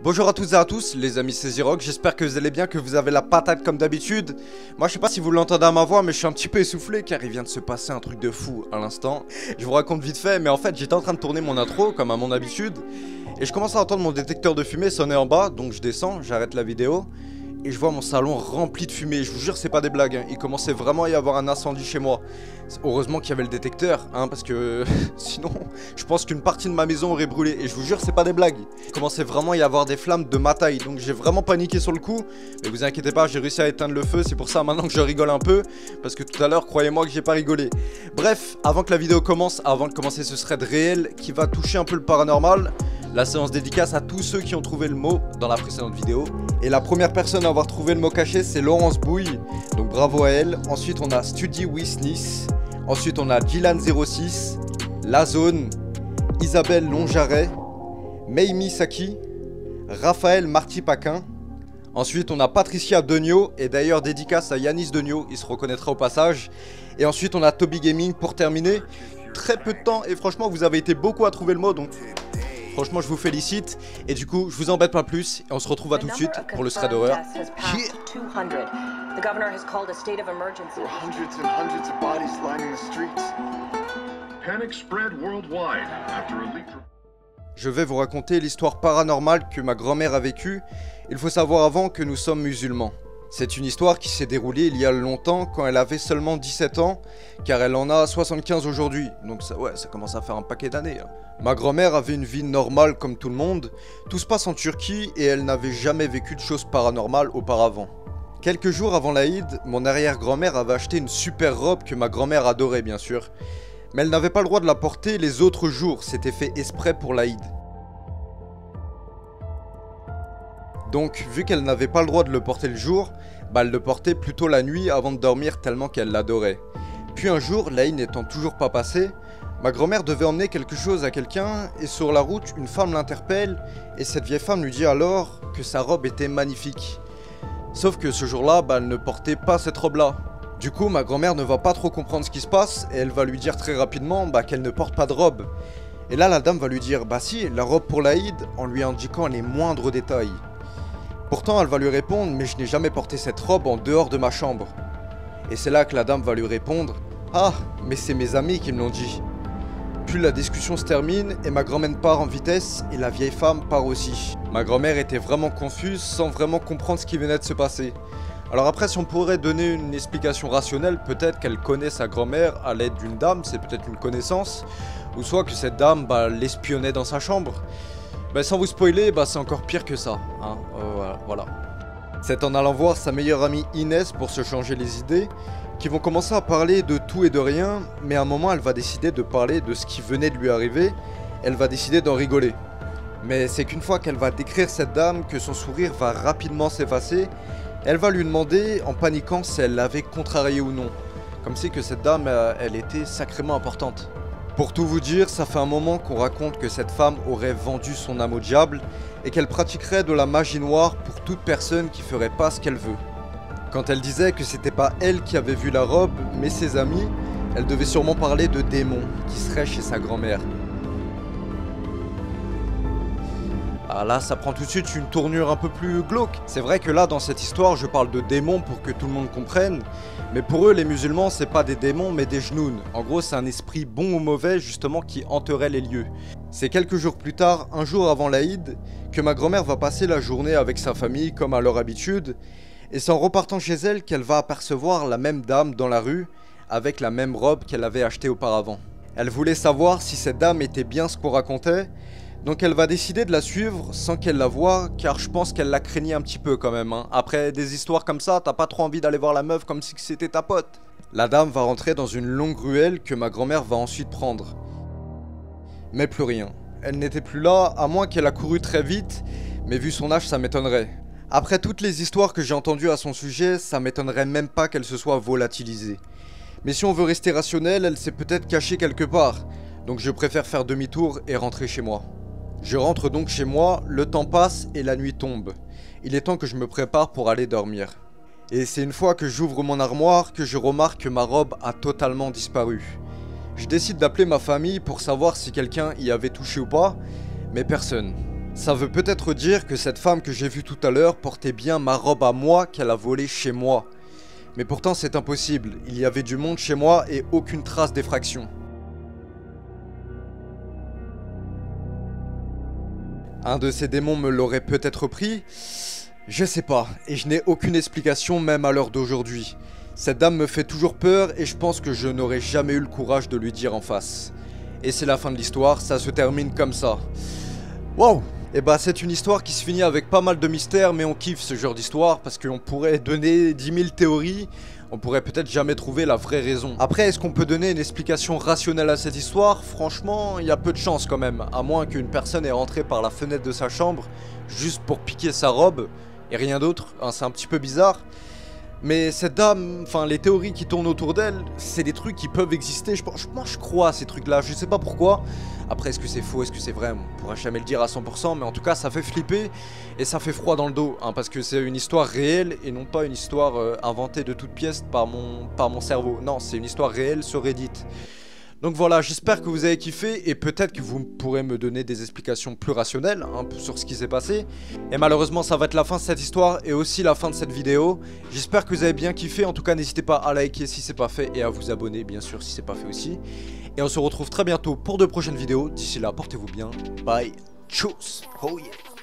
Bonjour à toutes et à tous, les amis, c'est Zirock, j'espère que vous allez bien, que vous avez la patate comme d'habitude. Moi je sais pas si vous l'entendez à ma voix, mais je suis un petit peu essoufflé car il vient de se passer un truc de fou à l'instant. Je vous raconte vite fait, mais en fait j'étais en train de tourner mon intro comme à mon habitude. Et je commence à entendre mon détecteur de fumée sonner en bas, donc je descends, j'arrête la vidéo. Et je vois mon salon rempli de fumée, je vous jure c'est pas des blagues, hein. Il commençait vraiment à y avoir un incendie chez moi. Heureusement qu'il y avait le détecteur, hein, parce que sinon je pense qu'une partie de ma maison aurait brûlé. Et je vous jure c'est pas des blagues, il commençait vraiment à y avoir des flammes de ma taille. Donc j'ai vraiment paniqué sur le coup, mais vous inquiétez pas, j'ai réussi à éteindre le feu. C'est pour ça maintenant que je rigole un peu, parce que tout à l'heure croyez-moi que j'ai pas rigolé. Bref, avant que la vidéo commence, avant de commencer ce thread réel qui va toucher un peu le paranormal, la séance dédicace à tous ceux qui ont trouvé le mot dans la précédente vidéo. Et la première personne à avoir trouvé le mot caché, c'est Laurence Bouille. Donc bravo à elle. Ensuite, on a Study with Nice. Ensuite, on a Dylan06, La Zone, Isabelle Longjaret, Meimi Saki, Raphaël Marty-Paquin. Ensuite, on a Patricia Degnaud. Et d'ailleurs, dédicace à Yanis Degnaud, il se reconnaîtra au passage. Et ensuite, on a Toby Gaming pour terminer. Très peu de temps et franchement, vous avez été beaucoup à trouver le mot. Donc franchement, je vous félicite. Et du coup, je vous embête pas plus. Et on se retrouve à tout de suite pour le thread d'horreur. The governor has called a state of emergency. There are hundreds and hundreds of bodies lining the streets. Panic spread worldwide after a leak. Je vais vous raconter l'histoire paranormale que ma grand-mère a vécue. Il faut savoir avant que nous sommes musulmans. C'est une histoire qui s'est déroulée il y a longtemps quand elle avait seulement 17 ans, car elle en a 75 aujourd'hui. Donc ça commence à faire un paquet d'années. Ma grand-mère avait une vie normale comme tout le monde. Tout se passe en Turquie et elle n'avait jamais vécu de choses paranormales auparavant. Quelques jours avant l'Aïd, mon arrière-grand-mère avait acheté une super robe que ma grand-mère adorait bien sûr. Mais elle n'avait pas le droit de la porter les autres jours, c'était fait exprès pour l'Aïd. Donc vu qu'elle n'avait pas le droit de le porter le jour, elle le portait plutôt la nuit avant de dormir tellement qu'elle l'adorait. Puis un jour, l'Aïd n'étant toujours pas passé, ma grand-mère devait emmener quelque chose à quelqu'un et sur la route, une femme l'interpelle et cette vieille femme lui dit alors que sa robe était magnifique. Sauf que ce jour-là, elle ne portait pas cette robe-là. Du coup, ma grand-mère ne va pas trop comprendre ce qui se passe et elle va lui dire très rapidement qu'elle ne porte pas de robe. Et là, la dame va lui dire si, la robe pour l'Aïd, en lui indiquant les moindres détails. Pourtant, elle va lui répondre mais je n'ai jamais porté cette robe en dehors de ma chambre. Et c'est là que la dame va lui répondre mais c'est mes amis qui me l'ont dit. Puis la discussion se termine et ma grand-mère part en vitesse et la vieille femme part aussi. Ma grand-mère était vraiment confuse sans vraiment comprendre ce qui venait de se passer. Alors après, si on pourrait donner une explication rationnelle, peut-être qu'elle connaît sa grand-mère à l'aide d'une dame, c'est peut-être une connaissance, ou soit que cette dame l'espionnait dans sa chambre. Sans vous spoiler, c'est encore pire que ça, hein. Voilà. C'est en allant voir sa meilleure amie Inès pour se changer les idées, qui vont commencer à parler de tout et de rien, mais à un moment elle va décider de parler de ce qui venait de lui arriver, elle va décider d'en rigoler. Mais c'est qu'une fois qu'elle va décrire cette dame, que son sourire va rapidement s'effacer, elle va lui demander, en paniquant, si elle l'avait contrarié ou non. Comme si que cette dame, elle était sacrément importante. Pour tout vous dire, ça fait un moment qu'on raconte que cette femme aurait vendu son âme au diable et qu'elle pratiquerait de la magie noire pour toute personne qui ferait pas ce qu'elle veut. Quand elle disait que c'était pas elle qui avait vu la robe, mais ses amis, elle devait sûrement parler de démons qui seraient chez sa grand-mère. Ah là, ça prend tout de suite une tournure un peu plus glauque. C'est vrai que là, dans cette histoire, je parle de démons pour que tout le monde comprenne. Mais pour eux, les musulmans, c'est pas des démons, mais des genounes. En gros, c'est un esprit bon ou mauvais, justement, qui hanterait les lieux. C'est quelques jours plus tard, un jour avant l'Aïd, que ma grand-mère va passer la journée avec sa famille, comme à leur habitude. Et c'est en repartant chez elle qu'elle va apercevoir la même dame dans la rue, avec la même robe qu'elle avait achetée auparavant. Elle voulait savoir si cette dame était bien ce qu'on racontait, donc elle va décider de la suivre sans qu'elle la voie, car je pense qu'elle la craignait un petit peu quand même, hein. Après des histoires comme ça, t'as pas trop envie d'aller voir la meuf comme si c'était ta pote. La dame va rentrer dans une longue ruelle que ma grand-mère va ensuite prendre. Mais plus rien. Elle n'était plus là, à moins qu'elle a couru très vite, mais vu son âge, ça m'étonnerait. Après toutes les histoires que j'ai entendues à son sujet, ça m'étonnerait même pas qu'elle se soit volatilisée. Mais si on veut rester rationnel, elle s'est peut-être cachée quelque part, donc je préfère faire demi-tour et rentrer chez moi. Je rentre donc chez moi, le temps passe et la nuit tombe. Il est temps que je me prépare pour aller dormir. Et c'est une fois que j'ouvre mon armoire que je remarque que ma robe a totalement disparu. Je décide d'appeler ma famille pour savoir si quelqu'un y avait touché ou pas, mais personne. Ça veut peut-être dire que cette femme que j'ai vue tout à l'heure portait bien ma robe à moi qu'elle a volée chez moi. Mais pourtant c'est impossible, il y avait du monde chez moi et aucune trace d'effraction. Un de ces démons me l'aurait peut-être pris? Je sais pas, et je n'ai aucune explication même à l'heure d'aujourd'hui. Cette dame me fait toujours peur et je pense que je n'aurais jamais eu le courage de lui dire en face. Et c'est la fin de l'histoire, ça se termine comme ça. Wow! Et bah c'est une histoire qui se finit avec pas mal de mystères, mais on kiffe ce genre d'histoire parce qu'on pourrait donner 10 000 théories, on pourrait peut-être jamais trouver la vraie raison. Après, est-ce qu'on peut donner une explication rationnelle à cette histoire? Franchement, il y a peu de chance quand même, à moins qu'une personne ait rentré par la fenêtre de sa chambre juste pour piquer sa robe et rien d'autre, hein, c'est un petit peu bizarre. Mais cette dame, enfin les théories qui tournent autour d'elle, c'est des trucs qui peuvent exister, moi je crois à ces trucs là, je sais pas pourquoi. Après est-ce que c'est faux, est-ce que c'est vrai, on pourra jamais le dire à 100%, mais en tout cas ça fait flipper et ça fait froid dans le dos, hein, parce que c'est une histoire réelle et non pas une histoire inventée de toutes pièces par mon cerveau. Non, c'est une histoire réelle sur Reddit. Donc voilà, j'espère que vous avez kiffé et peut-être que vous pourrez me donner des explications plus rationnelles hein, sur ce qui s'est passé. Et malheureusement ça va être la fin de cette histoire et aussi la fin de cette vidéo. J'espère que vous avez bien kiffé, en tout cas n'hésitez pas à liker si c'est pas fait et à vous abonner bien sûr si c'est pas fait aussi. Et on se retrouve très bientôt pour de prochaines vidéos, d'ici là portez-vous bien, bye, tchuss, oh yeah.